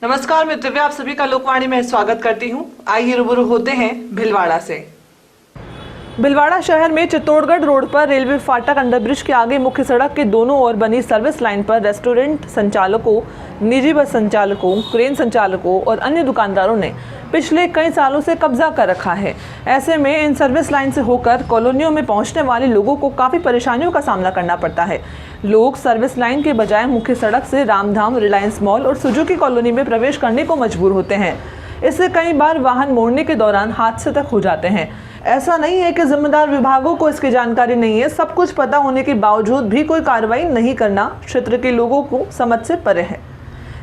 नमस्कार मित्रव्य, आप सभी का लोकवाणी में स्वागत करती हूँ। आइए रूबरू होते हैं भीलवाड़ा से। भीलवाड़ा शहर में चित्तौड़गढ़ रोड पर रेलवे फाटक अंडरब्रिज के आगे मुख्य सड़क के दोनों ओर बनी सर्विस लाइन पर रेस्टोरेंट संचालकों, निजी बस संचालकों, क्रेन संचालकों और अन्य दुकानदारों ने पिछले कई सालों से कब्जा कर रखा है। ऐसे में इन सर्विस लाइन से होकर कॉलोनियों में पहुंचने वाले लोगों को काफी परेशानियों का सामना करना पड़ता है। लोग सर्विस लाइन के बजाय मुख्य सड़क से रामधाम, रिलायंस मॉल और सुजुकी कॉलोनी में प्रवेश करने को मजबूर होते हैं। इससे कई बार वाहन मोड़ने के दौरान हादसे तक हो जाते हैं। ऐसा नहीं है कि जिम्मेदार विभागों को इसकी जानकारी नहीं है, सब कुछ पता होने के बावजूद भी कोई कार्रवाई नहीं करना क्षेत्र के लोगों को समझ से परे है।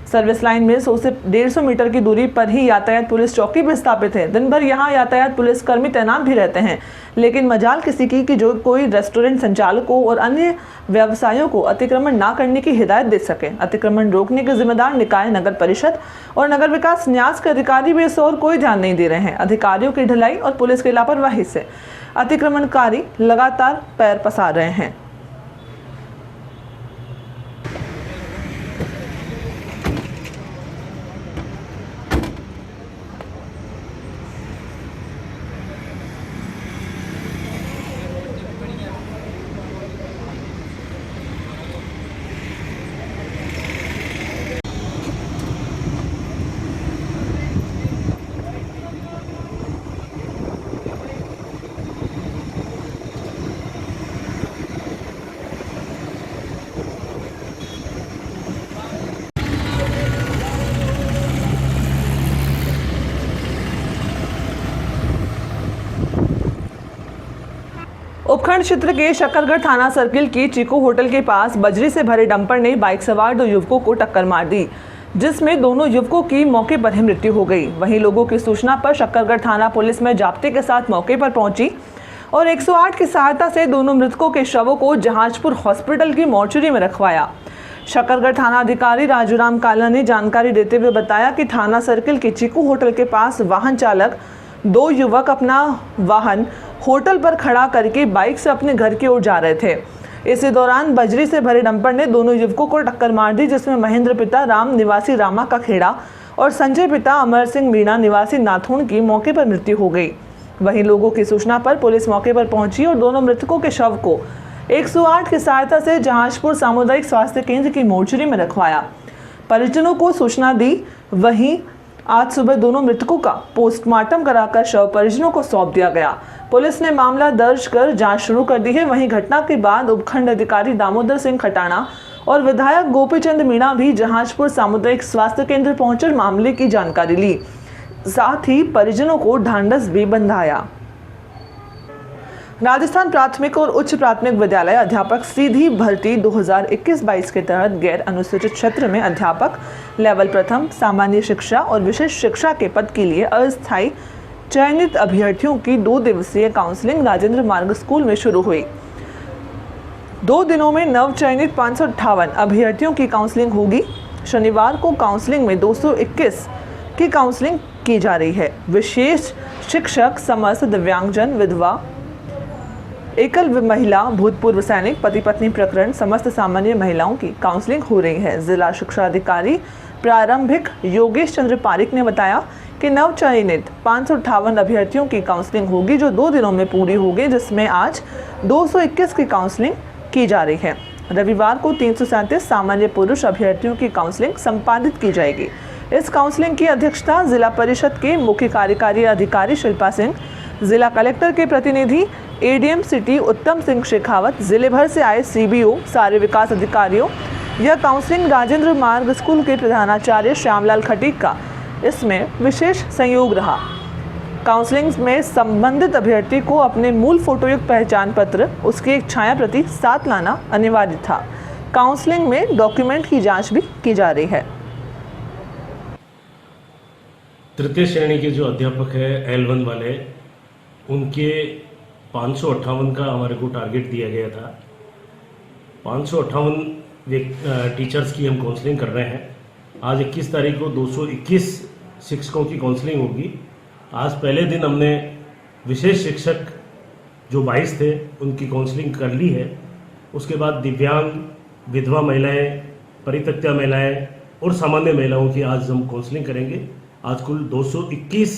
सर्विस लाइन में 100 से 150 मीटर की दूरी पर ही यातायात पुलिस चौकी भी स्थापित है। दिन भर यहाँ यातायात पुलिस कर्मी तैनात भी रहते हैं, लेकिन मजाल किसी की कि जो कोई रेस्टोरेंट संचालकों और अन्य व्यवसायों को अतिक्रमण ना करने की हिदायत दे सके। अतिक्रमण रोकने के जिम्मेदार निकाय, नगर परिषद और नगर विकास न्यास के अधिकारी भी इस ओर कोई ध्यान नहीं दे रहे हैं। अधिकारियों की ढिलाई और पुलिस की लापरवाही से अतिक्रमणकारी लगातार पैर पसार रहे हैं। उपखंड क्षेत्र के शकरगढ़ थाना सर्किल की चीकू होटल के पास बजरी से भरे डंपर ने बाइक सवार 2 युवकों को टक्कर मार दी, जिसमें दोनों युवकों की मौके पर ही मृत्यु हो गई। वहीं लोगों की सूचना पर शकरगढ़ थाना पुलिस में जाब्ते के साथ मौके पर पहुंची और 108 की सहायता से दोनों मृतकों के शवों को जहाजपुर हॉस्पिटल की मोर्चरी में रखवाया। शकरगढ़ थाना अधिकारी राजूराम काला ने जानकारी देते हुए बताया कि थाना सर्किल के चीकू होटल के पास वाहन चालक 2 युवक अपना वाहन होटल पर खड़ा करके बाइक से अपने घर की ओर जा रहे थे। इसी दौरान बजरी से भरे डंपर ने दोनों युवकों को टक्कर मार दी, जिसमें महेंद्र पिता राम निवासी रामा का खेड़ा और संजय पिता अमर सिंह मीणा निवासी नाथुन की मौके पर मृत्यु हो गई। वहीं लोगों की सूचना पर पुलिस मौके पर पहुंची और दोनों मृतकों के शव को 108 की सहायता से जहाजपुर सामुदायिक स्वास्थ्य केंद्र की मोर्चरी में रखवाया। परिजनों को सूचना दी। वहीं आज सुबह दोनों मृतकों का पोस्टमार्टम कराकर शव परिजनों को सौंप दिया गया। पुलिस ने मामला दर्ज कर जांच शुरू कर दी है। वहीं घटना के बाद उपखंड अधिकारी दामोदर सिंह खटाना और विधायक गोपीचंद मीणा भी जहाजपुर सामुदायिक स्वास्थ्य केंद्र पहुंचकर मामले की जानकारी ली, साथ ही परिजनों को ढांढस भी बंधाया। राजस्थान प्राथमिक और उच्च प्राथमिक विद्यालय अध्यापक सीधी भर्ती 2021-22 के तहत गैर अनुसूचित क्षेत्र में अध्यापक लेवल प्रथम, सामान्य शिक्षा और विशेष शिक्षा के पद के लिए अस्थायी चयनित अभ्यर्थियों की 2 दिवसीय काउंसलिंग राजेंद्र मार्ग स्कूल में शुरू हुई। 2 दिनों में नव चयनित 558 अभ्यर्थियों की काउंसलिंग होगी। शनिवार को काउंसलिंग में 221 की काउंसलिंग की जा रही है। विशेष शिक्षक, समस्त दिव्यांगजन, विधवा, एकल महिला, भूतपूर्व सैनिक, पति पत्नी प्रकरण, समस्त सामान्य महिलाओं की काउंसलिंग हो रही है। जिला शिक्षा अधिकारी प्रारंभिक योगेश चंद्र पारिक ने बताया कि नव चयनित 558 अभ्यर्थियों की काउंसलिंग होगी, जो 2 दिनों में पूरी होगी, जिसमें आज 221 की काउंसलिंग की जा रही है। रविवार को 337 सामान्य पुरुष अभ्यर्थियों की काउंसलिंग संपादित की जाएगी। इस काउंसलिंग की अध्यक्षता जिला परिषद के मुख्य कार्यकारी अधिकारी शिल्पा सिंह, जिला कलेक्टर के प्रतिनिधि एडीएम सिटी उत्तम सिंह शेखावत, जिले भर से आए सीबीओ, सारे विकास अधिकारियों। यह काउंसलिंग राजेंद्र मार्ग स्कूल के प्रधानाचार्य श्यामलाल खटीक का इसमें विशेष संयोग रहा। काउंसलिंग में संबंधित अभ्यर्थी को अपने मूल फोटोयुक्त पहचान पत्र, उसकी एक छाया प्रति साथ लाना अनिवार्य था। काउंसलिंग में डॉक्यूमेंट की जांच भी की जा रही है। तृतीय श्रेणी के जो अध्यापक है L1 वाले, उनके 558 का हमारे को टारगेट दिया गया था। 558 टीचर्स की हम काउंसलिंग कर रहे हैं। आज 21 तारीख को 221 शिक्षकों की काउंसलिंग होगी। आज पहले दिन हमने विशेष शिक्षक जो 22 थे उनकी काउंसलिंग कर ली है। उसके बाद दिव्यांग, विधवा महिलाएं, परित्यक्ता महिलाएं, और सामान्य महिलाओं की आज हम काउंसलिंग करेंगे। आज कुल 221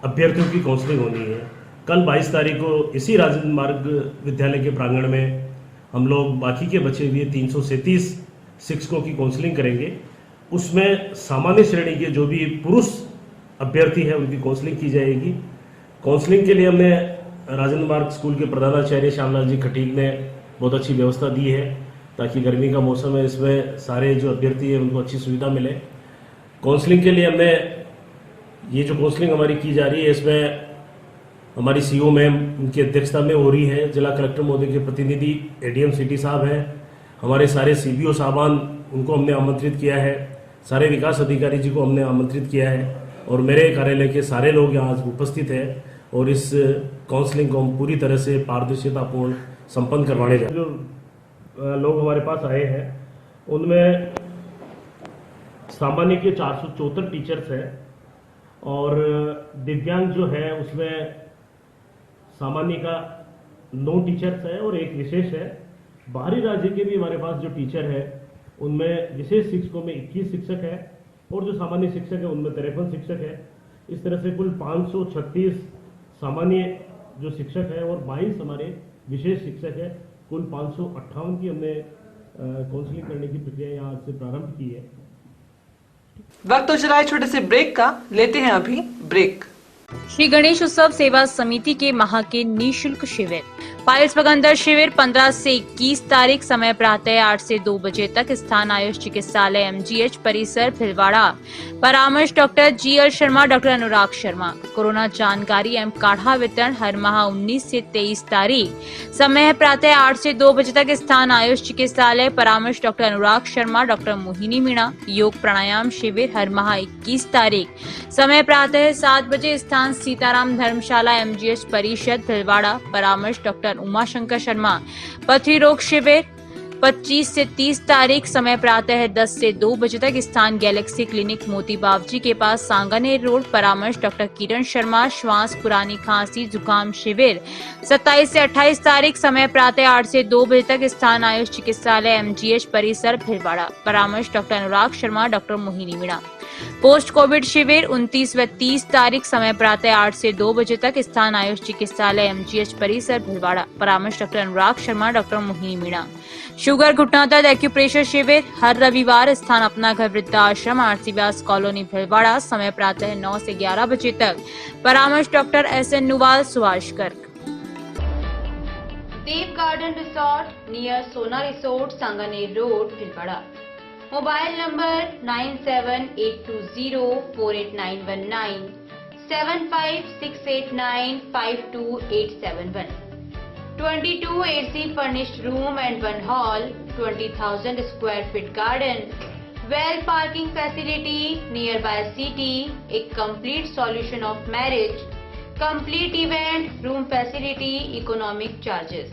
अभ्यर्थियों की काउंसलिंग होनी है। कल 22 तारीख को इसी राजेंद्र मार्ग विद्यालय के प्रांगण में हम लोग बाकी के बचे हुए 337 शिक्षकों की काउंसलिंग करेंगे। उसमें सामान्य श्रेणी के जो भी पुरुष अभ्यर्थी हैं उनकी काउंसलिंग की जाएगी। काउंसलिंग के लिए हमने राजेंद्र मार्ग स्कूल के प्रधानाचार्य श्यामलाल जी खटीक ने बहुत अच्छी व्यवस्था दी है ताकि गर्मी का मौसम है, इसमें सारे जो अभ्यर्थी हैं उनको अच्छी सुविधा मिले। काउंसलिंग के लिए हमने ये जो काउंसलिंग हमारी की जा रही है इसमें हमारी सीओ मैम उनकी अध्यक्षता में हो रही है। जिला कलेक्टर महोदय के प्रतिनिधि एडीएम सिटी साहब हैं, हमारे सारे सीबीओ साहबान उनको हमने आमंत्रित किया है, सारे विकास अधिकारी जी को हमने आमंत्रित किया है और मेरे कार्यालय के सारे लोग यहाँ आज उपस्थित हैं और इस काउंसलिंग को हम पूरी तरह से पारदर्शितापूर्ण संपन्न करवाने जा रहे हैं। जो लोग हमारे पास आए हैं उनमें सामान्य के 474 टीचर्स हैं और दिव्यांग जो है उसमें सामान्य का 9 टीचर्स है और एक विशेष है। बाहरी राज्य के भी हमारे पास जो टीचर है उनमें विशेष शिक्षकों में 21 शिक्षक है और जो सामान्य शिक्षक है उनमें 53 शिक्षक है। इस तरह से कुल 536 सामान्य जो शिक्षक है और 22 हमारे विशेष शिक्षक है। कुल 558 की हमने काउंसलिंग करने की प्रक्रिया यहाँ आज से प्रारंभ की है। वक्त हो चला है छोटे से ब्रेक का, लेते हैं अभी ब्रेक। श्री गणेश उत्सव सेवा समिति के माह के निःशुल्क शिविर पाइल्स पगंदर शिविर 15 से 21 तारीख, समय प्रातः 8 से 2 बजे तक, स्थान आयुष चिकित्सालय एमजीएच परिसर भिलवाड़ा। परामर्श doctor GL Sharma, doctor Anurag Sharma. Corona जानकारी एवं काढ़ा वितरण हर माह 19 से 23 तारीख, समय प्रातः 8 से 2 बजे तक, स्थान आयुष चिकित्सालय। परामर्श डॉक्टर अनुराग शर्मा, डॉक्टर मोहिनी मीणा। योग प्राणायाम शिविर हर माह 21 तारीख, समय प्रातः 7 बजे, स्थान सीताराम धर्मशाला एमजीएच परिषद भिलवाड़ा। परामर्श डॉक्टर उमा शंकर शर्मा। पथरी रोग शिविर 25 से 30 तारीख, समय प्रातः 10 से 2 बजे तक, स्थान गैलेक्सी क्लिनिक मोती बावजी के पास सांगानेर रोड। परामर्श डॉक्टर किरण शर्मा। श्वास पुरानी खांसी जुकाम शिविर 27 से 28 तारीख, समय प्रातः 8 से 2 बजे तक, स्थान आयुष चिकित्सालय एमजीएच परिसर भिलवाड़ा। परामर्श doctor Anurag Sharma, doctor Mohini Meena. Post covid शिविर 29 व 30 तारीख, समय प्रातः 8 से 2 बजे तक, स्थान आयुष चिकित्सालय एमजीएच परिसर भिलवाड़ा। परामर्श doctor Anurag Sharma, doctor Mohini Meena. Sugar घुटना दर्द एक्यूप्रेशर शिविर हर रविवार, स्थान अपना घर वृद्धाश्रम आरसी व्यास कॉलोनी भिलवाड़ा। समय प्रातः 9 से 11 बजे तक। परामर्श डॉक्टर एसएन नुवाल, सुभाष गर्ग। देव गार्डन रिसोर्ट नियर सोना resort, Sanganer road, Bhilwara. Mobile number 9782048919 7568952871। 22 AC furnished room and 1 hall, 20,000 square feet garden, well parking facility nearby city, a complete solution of marriage, complete event, room facility, economic charges.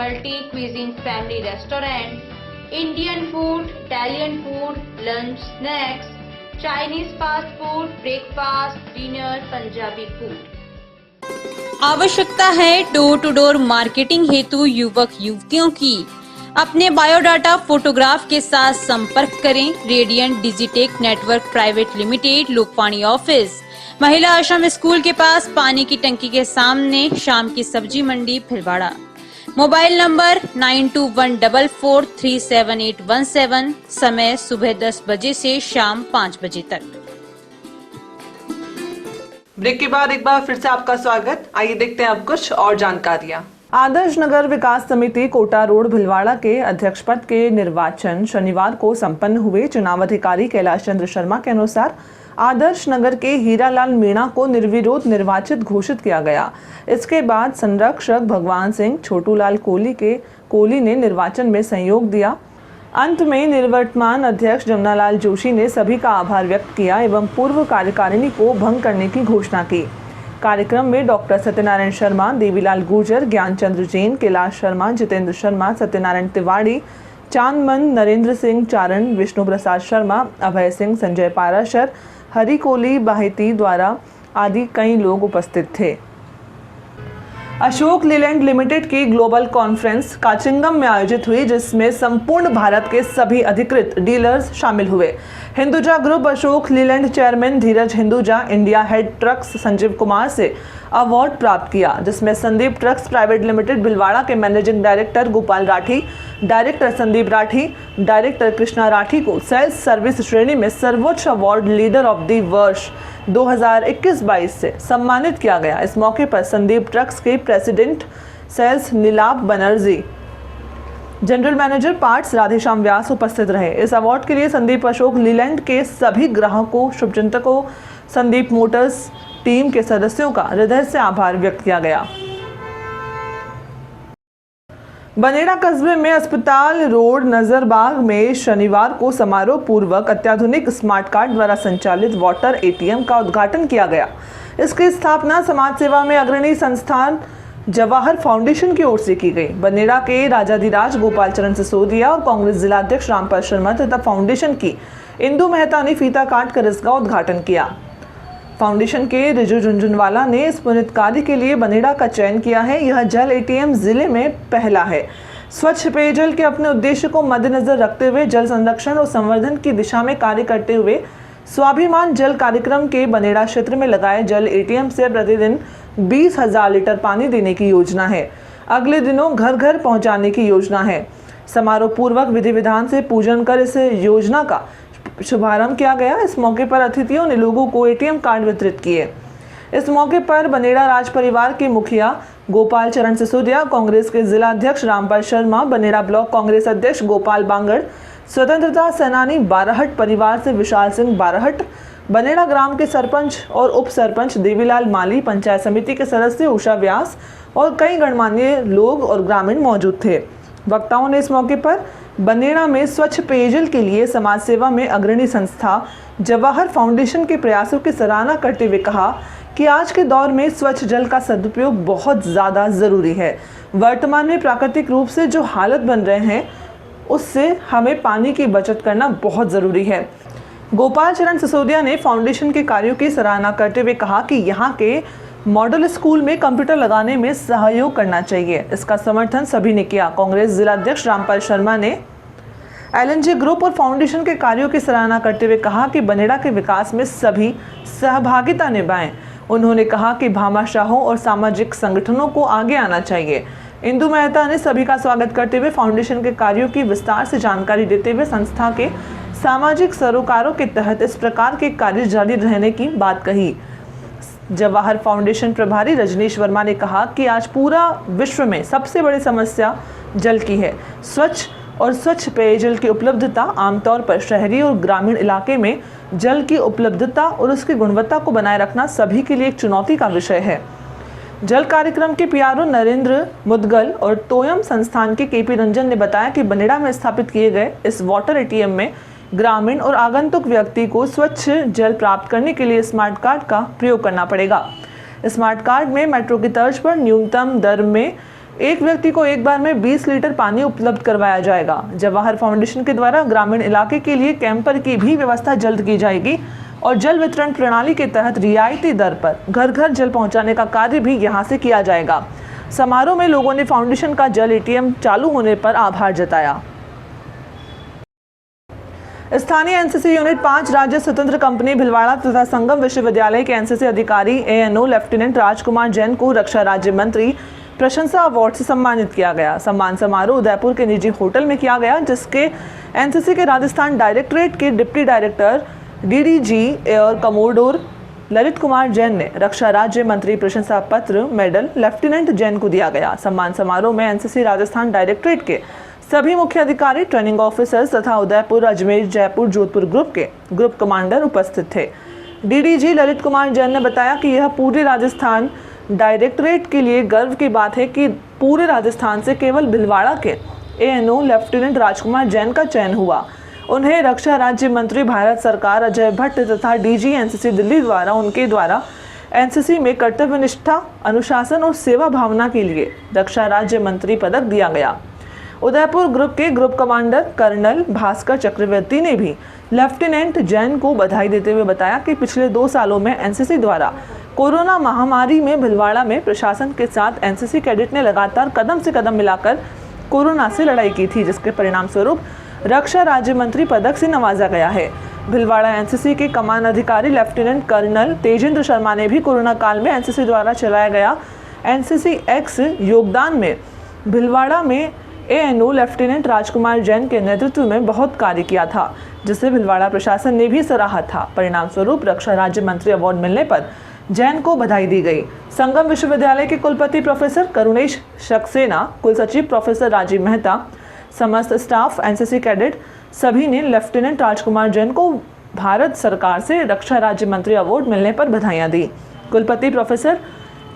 Multi-cuisine family restaurant, Indian food, Italian food, lunch, snacks, Chinese fast food, breakfast, dinner, Punjabi food। आवश्यकता है door to door marketing हेतु युवक युवतियों की। अपने biodata photograph के साथ संपर्क करें। Radiant digitech network private limited, Lokpani office, Mahila Ashram school के पास, पानी की टंकी के सामने, शाम की सब्जी मंडी, भिलवाड़ा। मोबाइल नंबर 9214437817, समय सुबह 10 बजे से शाम 5 बजे तक। ब्रेक के बाद एक बार फिर से आपका स्वागत। आइए देखते हैं अब कुछ और जानकारियां। आदर्श नगर विकास समिति कोटा रोड भिलवाड़ा के अध्यक्ष पद के निर्वाचन शनिवार को संपन्न हुए। चुनाव अधिकारी कैलाश चंद्र शर्मा के अनुसार आदर्श नगर के हीरालाल मीणा को निर्विरोध निर्वाचित घोषित किया गया। इसके बाद संरक्षक भगवान सिंह छोटूलाल कोली ने निर्वाचन में सहयोग दिया। अंत में निवर्तमान अध्यक्ष जमुनालाल जोशी ने सभी का आभार व्यक्त किया एवं पूर्व कार्यकारिणी को भंग करने की घोषणा की। कार्यक्रम में डॉक्टर सत्यनारायण शर्मा, देवीलाल गुर्जर, ज्ञानचंद्र जैन, कैलाश शर्मा, जितेंद्र शर्मा, सत्यनारायण तिवारी, चांदमन, नरेंद्र सिंह चारण, विष्णु प्रसाद शर्मा, अभय सिंह, संजय पाराशर, हरि कोली बाहिती द्वारा आदि कई लोग उपस्थित थे। अशोक लीलैंड लिमिटेड की ग्लोबल कॉन्फ्रेंस काचिंगम में आयोजित हुई, जिसमें संपूर्ण भारत के सभी अधिकृत डीलर्स शामिल हुए। Hinduja group Ashok Leyland chairman Dheeraj Hinduja, India head trucks Sanjeev Kumar से अवार्ड प्राप्त किया, जिसमें Sandeep trucks private limited Bhilwara के managing director Gopal Rathi, director Sandeep Rathi, director Krishna Rathi को सेल्स सर्विस श्रेणी में सर्वोच्च अवार्ड लीडर ऑफ द वर्ष 2021-22 से सम्मानित किया गया। इस मौके पर संदीप ट्रक्स के president sales Neelabh Banerjee, general manager parts Radheshyam Vyas उपस्थित रहे। इस अवार्ड के लिए संदीप अशोक लीलैंड के सभी ग्राहकों, शुभचिंतकों, संदीप मोटर्स टीम के सदस्यों का हृदय से आभार व्यक्त किया गया। बनेड़ा कस्बे में अस्पताल रोड नजरबाग में शनिवार को समारोह पूर्वक अत्याधुनिक स्मार्ट कार्ड द्वारा संचालित वाटर एटीएम का उद्घाटन किया गया। इसकी स्थापना समाज सेवा में अग्रणी संस्थान जवाहर फाउंडेशन की ओर से की गई। बनेड़ा के राजाधिराज गोपाल चरण सिसोदिया और कांग्रेस जिलाध्यक्ष रामपाल शर्मा तथा फाउंडेशन की इंदु मेहता ने फीता काट कर इसका उद्घाटन किया। फाउंडेशन के रिजू झुंझुनवाला ने इस पुनीत कार्य के लिए बनेड़ा का चयन किया है। यह जल एटीएम जिले में पहला है। स्वच्छ पेयजल के अपने उद्देश्य को मद्देनजर रखते हुए जल संरक्षण और संवर्धन की दिशा में कार्य करते हुए स्वाभिमान जल कार्यक्रम के बनेड़ा क्षेत्र में लगाए जल एटीएम से प्रतिदिन 20,000 लीटर पानी देने की योजना है। अगले दिनों घर घर पहुंचाने की योजना है। समारोह पूर्वक विधि विधान से पूजन कर इस योजना का शुभारंभ किया गया। इस मौके पर अतिथियों ने लोगों को एटीएम कार्ड वितरित किए। इस मौके पर बनेड़ा राज परिवार के मुखिया गोपाल चरण सिसोदिया, कांग्रेस के जिला अध्यक्ष रामपाल शर्मा, बनेड़ा ब्लॉक कांग्रेस अध्यक्ष गोपाल बांगड़, स्वतंत्रता सेनानी बाराहट परिवार से विशाल सिंह बाराहट, बनेड़ा ग्राम के सरपंच और उप सरपंच देवीलाल माली, पंचायत समिति के सदस्य उषा व्यास और कई गणमान्य लोग और ग्रामीण मौजूद थे। वक्ताओं ने इस मौके पर बनेड़ा में स्वच्छ पेयजल के लिए समाज सेवा में अग्रणी संस्था जवाहर फाउंडेशन के प्रयासों की सराहना करते हुए कहा कि आज के दौर में स्वच्छ जल का सदुपयोग बहुत ज़्यादा ज़रूरी है। वर्तमान में प्राकृतिक रूप से जो हालत बन रहे हैं, उससे हमें पानी की बचत करना बहुत ज़रूरी है। गोपाल चरण सिसोदिया ने फाउंडेशन के कार्यों की सराहना करते हुए कहा कि यहाँ के मॉडल स्कूल में कंप्यूटर लगाने में सहयोग करना चाहिए। इसका समर्थन सभी ने किया। कांग्रेस जिलाध्यक्ष रामपाल शर्मा ने एलएनजी ग्रुप और फाउंडेशन के कार्यों की सराहना करते हुए कहा कि बनेड़ा के विकास में सभी सहभागिता निभाएं। उन्होंने कहा कि भामाशाहों और सामाजिक संगठनों को आगे आना चाहिए। इंदु मेहता ने सभी का स्वागत करते हुए फाउंडेशन के कार्यों की विस्तार से जानकारी देते हुए संस्था के सामाजिक सरोकारों के तहत इस प्रकार के कार्य जारी रहने की बात कही। जवाहर फाउंडेशन प्रभारी रजनीश वर्मा ने कहा कि आज पूरा विश्व में सबसे बड़ी समस्या जल की है। स्वच्छ और स्वच्छ पेयजल की उपलब्धता आमतौर पर शहरी और ग्रामीण इलाके में जल की उपलब्धता और उसकी गुणवत्ता को बनाए रखना सभी के लिए एक चुनौती का विषय है। जल कार्यक्रम के पीआरओ नरेंद्र मुदगल और तोयम संस्थान के केपी रंजन ने बताया कि बनेड़ा में स्थापित किए गए इस वाटर एटीएम में ग्रामीण और आगंतुक व्यक्ति को स्वच्छ जल प्राप्त करने के लिए स्मार्ट कार्ड का प्रयोग करना पड़ेगा। स्मार्ट कार्ड में मेट्रो की तर्ज पर न्यूनतम दर में एक व्यक्ति को एक बार में 20 लीटर पानी उपलब्ध करवाया जाएगा। जवाहर फाउंडेशन के द्वारा ग्रामीण इलाके के लिए कैंपर की भी व्यवस्था जल्द की जाएगी और जल वितरण प्रणाली के तहत रियायती दर पर घर घर जल पहुंचाने का कार्य भी यहां से किया जाएगा। समारोह में लोगों ने फाउंडेशन का जल एटीएम चालू होने पर आभार जताया। स्थानीय एनसीसी यूनिट 5 राज्य स्वतंत्र कंपनी भिलवाड़ा तथा संगम विश्वविद्यालय के एनसीसी अधिकारी एएनओ लेफ्टिनेंट राजकुमार जैन को रक्षा राज्य मंत्री प्रशंसा अवार्ड से सम्मानित किया गया। सम्मान समारोह उदयपुर के निजी होटल में किया गया, जिसके एनसीसी के राजस्थान डायरेक्टरेट के deputy director DDG air commodore Lalit Kumar Jain ने रक्षा राज्य मंत्री प्रशंसा पत्र मेडल लेफ्टिनेंट जैन को दिया गया। सम्मान समारोह में एनसीसी राजस्थान डायरेक्टरेट के सभी मुख्य अधिकारी, ट्रेनिंग ऑफिसर्स तथा उदयपुर, अजमेर, जयपुर, जोधपुर ग्रुप के ग्रुप कमांडर उपस्थित थे। डीडीजी ललित कुमार जैन ने बताया कि यह पूरे राजस्थान डायरेक्टरेट के लिए गर्व की बात है कि पूरे राजस्थान से केवल भिलवाड़ा के एएनओ लेफ्टिनेंट राजकुमार जैन का चयन हुआ। उन्हें रक्षा राज्य मंत्री भारत सरकार अजय भट्ट तथा डीजी एनसीसी दिल्ली द्वारा उनके द्वारा एनसीसी में कर्तव्यनिष्ठा, अनुशासन और सेवा भावना के लिए रक्षा राज्य मंत्री पदक दिया गया। उदयपुर ग्रुप के ग्रुप कमांडर कर्नल भास्कर चक्रवर्ती ने भी लेफ्टिनेंट जैन को बधाई देते हुए बताया कि पिछले 2 सालों में एनसीसी द्वारा कोरोना महामारी में भीलवाड़ा में प्रशासन के साथ एनसीसी कैडेट ने लगातार कदम से कदम मिलाकर कोरोना से लड़ाई की थी, जिसके परिणाम स्वरूप रक्षा राज्य मंत्री पदक से नवाजा गया है। भीलवाड़ा एनसीसी के कमान अधिकारी लेफ्टिनेंट कर्नल तेजेंद्र शर्मा ने भी कोरोना काल में एनसीसी द्वारा चलाया गया एनसीसी एक्स योगदान में भीलवाड़ा में एएनओ लेफ्टिनेंट राजकुमार जैन के नेतृत्व में बहुत कार्य किया था, जिसे भीलवाड़ा प्रशासन ने भी सराहा था। परिणाम स्वरूप रक्षा राज्य मंत्री अवार्ड मिलने पर जैन को बधाई दी गई। संगम विश्वविद्यालय के कुलपति प्रोफेसर करुणेश सक्सेना, कुलसचिव प्रोफेसर राजीव मेहता, समस्त स्टाफ, एनसीसी कैडेट सभी ने लेफ्टिनेंट राजकुमार जैन को भारत सरकार से रक्षा राज्य मंत्री अवार्ड मिलने पर बधाइयां दी। कुलपति प्रोफेसर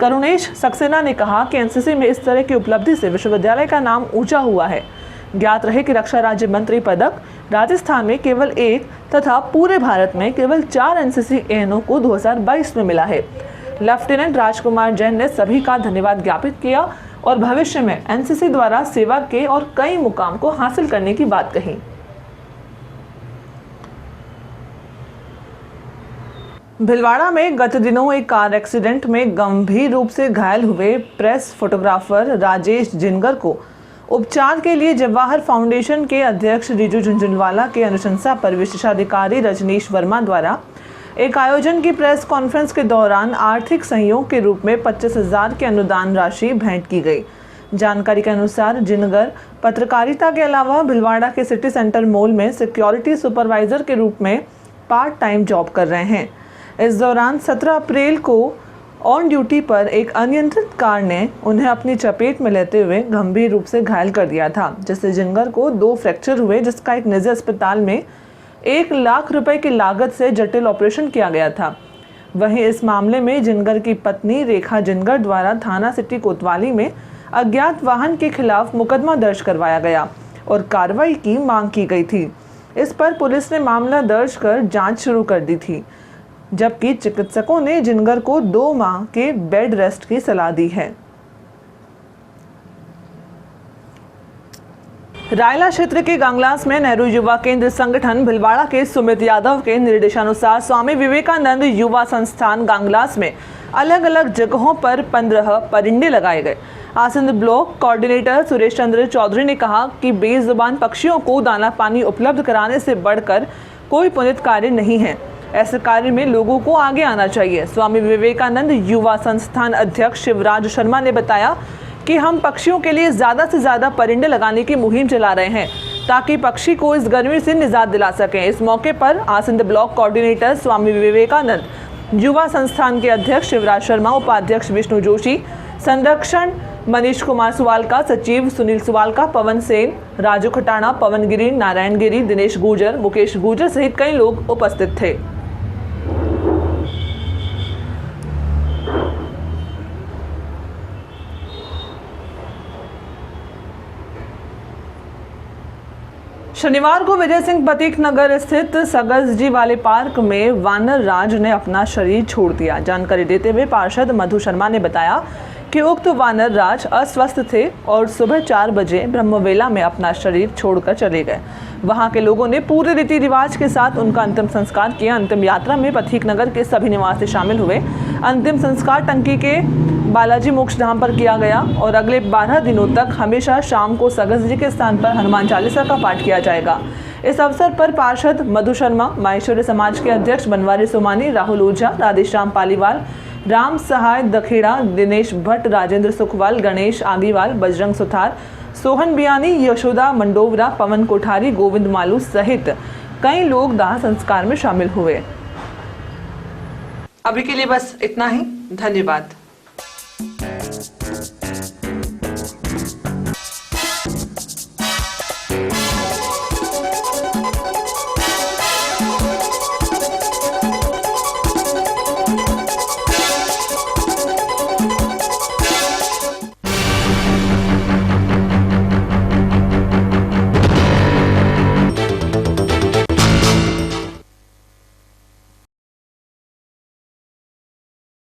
करुणेश सक्सेना ने कहा कि एनसीसी में इस तरह की उपलब्धि से विश्वविद्यालय का नाम ऊंचा हुआ है। ज्ञात रहे कि रक्षा राज्य मंत्री पदक राजस्थान में केवल 1 तथा पूरे भारत में केवल 4 एनसीसी एएनओ को 2022 में मिला है। लेफ्टिनेंट राजकुमार जैन ने सभी का धन्यवाद ज्ञापित किया और भविष्य में एनसीसी द्वारा सेवा के और कई मुकाम को हासिल करने की बात कही। भीलवाड़ा में गत दिनों एक कार एक्सीडेंट में गंभीर रूप से घायल हुए प्रेस फोटोग्राफर राजेश जिनगर को उपचार के लिए जवाहर फाउंडेशन के अध्यक्ष रिजू झुंझुनवाला के अनुशंसा पर विशेषाधिकारी रजनीश वर्मा द्वारा एक आयोजन की प्रेस कॉन्फ्रेंस के दौरान आर्थिक सहयोग के रूप में 25,000 की अनुदान राशि भेंट की गई। जानकारी के अनुसार जिनगर पत्रकारिता के अलावा भीलवाड़ा के सिटी सेंटर मॉल में सिक्योरिटी सुपरवाइजर के रूप में पार्ट टाइम जॉब कर रहे हैं। इस दौरान 17 अप्रैल को ऑन ड्यूटी पर एक अनियंत्रित कार ने उन्हें अपनी चपेट में लेते हुए गंभीर रूप से घायल कर दिया था, जिससे जिनगर को 2 फ्रैक्चर हुए, जिसका एक निजी अस्पताल में 1 लाख रुपए की लागत से जटिल ऑपरेशन किया गया था। वहीं इस मामले में जिनगर की पत्नी रेखा जिनगर द्वारा थाना सिटी कोतवाली में अज्ञात वाहन के खिलाफ मुकदमा दर्ज करवाया गया और कार्रवाई की मांग की गई थी। इस पर पुलिस ने मामला दर्ज कर जांच शुरू कर दी थी, जबकि चिकित्सकों ने जिनगर को 2 माह के बेड रेस्ट की सलाह दी है। रायला क्षेत्र के गांगलास में नेहरू युवा केंद्र संगठन भीलवाड़ा के सुमित यादव के निर्देशानुसार स्वामी विवेकानंद युवा संस्थान गांगलास में अलग अलग जगहों पर 15 परिंदे लगाए गए। आसंद ब्लॉक कोऑर्डिनेटर सुरेश चंद्र चौधरी ने कहा कि बेजुबान पक्षियों को दाना पानी उपलब्ध कराने से बढ़कर कोई पुनीत कार्य नहीं है। ऐसे कार्य में लोगों को आगे आना चाहिए। स्वामी विवेकानंद युवा संस्थान अध्यक्ष शिवराज शर्मा ने बताया कि हम पक्षियों के लिए ज़्यादा से ज़्यादा परिंदे लगाने की मुहिम चला रहे हैं ताकि पक्षी को इस गर्मी से निजात दिला सकें। इस मौके पर आसंद ब्लॉक कोऑर्डिनेटर स्वामी विवेकानंद युवा संस्थान के अध्यक्ष शिवराज शर्मा, उपाध्यक्ष विष्णु जोशी, संरक्षण मनीष कुमार सुवालका, सचिव सुनील सुवालका, पवन सेन, राजू खटाना, पवन गिरी, नारायण गिरी, दिनेश गुर्जर, मुकेश गुर्जर सहित कई लोग उपस्थित थे। शनिवार को विजय सिंह पतीक नगर स्थित सगज वाले पार्क में वानर राज ने अपना शरीर छोड़ दिया। जानकारी देते हुए पार्षद मधु शर्मा ने बताया कि उक्त वानर राज अस्वस्थ थे और सुबह 4 बजे ब्रह्मवेला में अपना शरीर छोड़कर चले गए। वहां के लोगों ने पूरे रीति रिवाज के साथ उनका अंतिम संस्कार किया। अंतिम यात्रा में पथिक नगर के सभी निवासी शामिल हुए। अंतिम संस्कार टंकी के बालाजी मोक्ष धाम पर किया गया और अगले 12 दिनों तक हमेशा शाम को सगज जी के स्थान पर हनुमान चालीसा का पाठ किया जाएगा। इस अवसर पर पार्षद मधु शर्मा, माहेश्वरी समाज के अध्यक्ष बनवारी सोमानी, राहुल ओझा, राधेश्याम पालीवाल, राम सहाय दखेड़ा, दिनेश भट्ट, राजेंद्र सुखवाल, गणेश आगीवाल, बजरंग सुथार, सोहन बियानी, यशोदा मंडोवरा, पवन कोठारी, गोविंद मालू सहित कई लोग दाह संस्कार में शामिल हुए। अभी के लिए बस इतना ही। धन्यवाद।